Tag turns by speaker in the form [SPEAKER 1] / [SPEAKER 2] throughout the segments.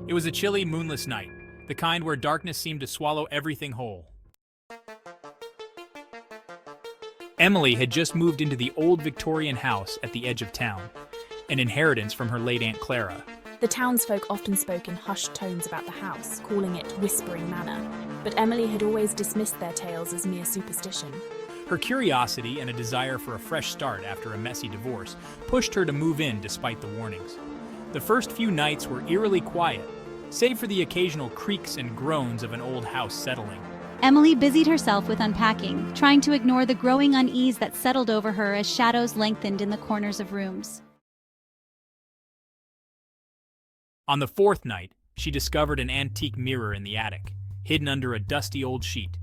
[SPEAKER 1] It was a chilly, moonless night, the kind where darkness seemed to swallow everything whole. Emily had just moved into the old Victorian house at the edge of town, an inheritance from her late Aunt Clara.
[SPEAKER 2] The townsfolk often spoke in hushed tones about the house, calling it Whispering Manor, but Emily had always dismissed their tales as mere superstition.
[SPEAKER 1] Her curiosity and a desire for a fresh start after a messy divorce pushed her to move in despite the warnings. The first few nights were eerily quiet, save for the occasional creaks and groans of an old house settling.
[SPEAKER 3] Emily busied herself with unpacking, trying to ignore the growing unease that settled over her as shadows lengthened in the corners of rooms.
[SPEAKER 1] On the fourth night, she discovered an antique mirror in the attic, hidden under a dusty old sheet.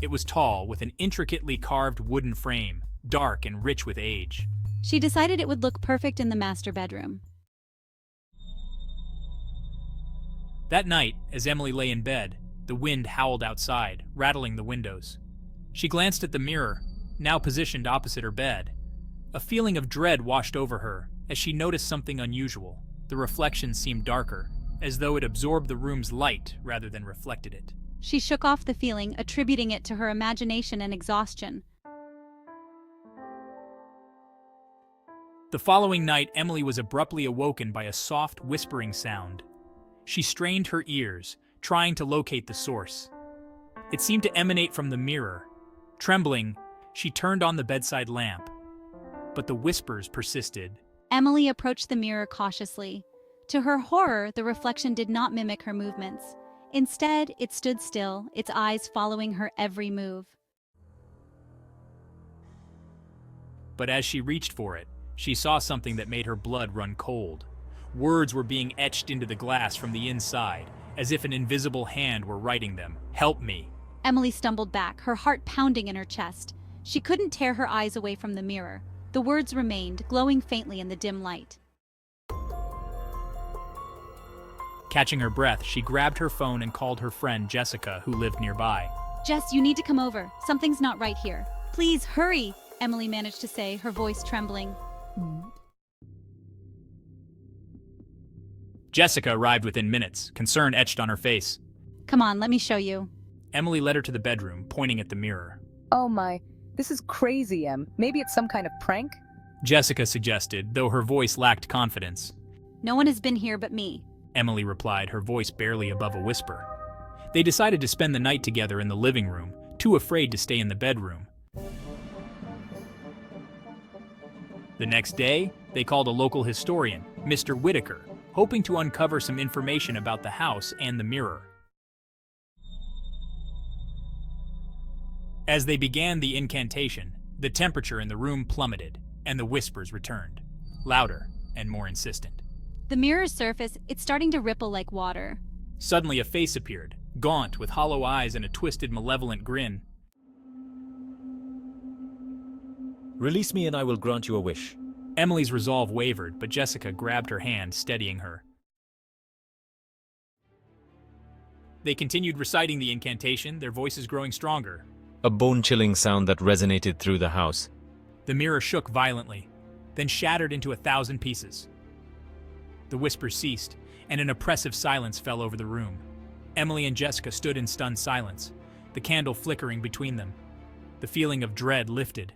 [SPEAKER 1] It was tall, with an intricately carved wooden frame, dark and rich with age.
[SPEAKER 3] She decided it would look perfect in the master bedroom.
[SPEAKER 1] That night, as Emily lay in bed, the wind howled outside, rattling the windows. She glanced at the mirror, now positioned opposite her bed. A feeling of dread washed over her as she noticed something unusual. The reflection seemed darker, as though it absorbed the room's light rather than reflected it.
[SPEAKER 3] She shook off the feeling, attributing it to her imagination and exhaustion.
[SPEAKER 1] The following night, Emily was abruptly awoken by a soft, whispering sound. She strained her ears, trying to locate the source. It seemed to emanate from the mirror. Trembling, she turned on the bedside lamp. But the whispers persisted.
[SPEAKER 3] Emily approached the mirror cautiously. To her horror, the reflection did not mimic her movements. Instead, it stood still, its eyes following her every move.
[SPEAKER 1] But as she reached for it, she saw something that made her blood run cold. Words were being etched into the glass from the inside, as if an invisible hand were writing them. "Help me."
[SPEAKER 3] Emily stumbled back, her heart pounding in her chest. She couldn't tear her eyes away from the mirror. The words remained, glowing faintly in the dim light.
[SPEAKER 1] Catching her breath, she grabbed her phone and called her friend Jessica, who lived nearby.
[SPEAKER 3] "Jess, you need to come over. Something's not right here. Please, hurry," Emily managed to say, her voice trembling.
[SPEAKER 1] Jessica arrived within minutes, concern etched on her face.
[SPEAKER 3] "Come on, let me show you."
[SPEAKER 1] Emily led her to the bedroom, pointing at the mirror.
[SPEAKER 4] Oh my, this is crazy, Em. Maybe it's some kind of prank?
[SPEAKER 1] Jessica suggested, though her voice lacked confidence.
[SPEAKER 3] "No one has been here but me."
[SPEAKER 1] Emily replied, her voice barely above a whisper. They decided to spend the night together in the living room, too afraid to stay in the bedroom. The next day, they called a local historian, Mr. Whitaker, hoping to uncover some information about the house and the mirror. As they began the incantation, the temperature in the room plummeted, and the whispers returned, louder and more insistent.
[SPEAKER 3] The mirror's surface, it's starting to ripple like water.
[SPEAKER 1] Suddenly a face appeared, gaunt with hollow eyes and a twisted, malevolent grin.
[SPEAKER 5] Release me and I will grant you a wish.
[SPEAKER 1] Emily's resolve wavered, but Jessica grabbed her hand, steadying her. They continued reciting the incantation, their voices growing stronger.
[SPEAKER 5] A bone-chilling sound that resonated through the house.
[SPEAKER 1] The mirror shook violently, then shattered into 1,000 pieces. The whispers ceased, and an oppressive silence fell over the room. Emily and Jessica stood in stunned silence, the candle flickering between them. The feeling of dread lifted,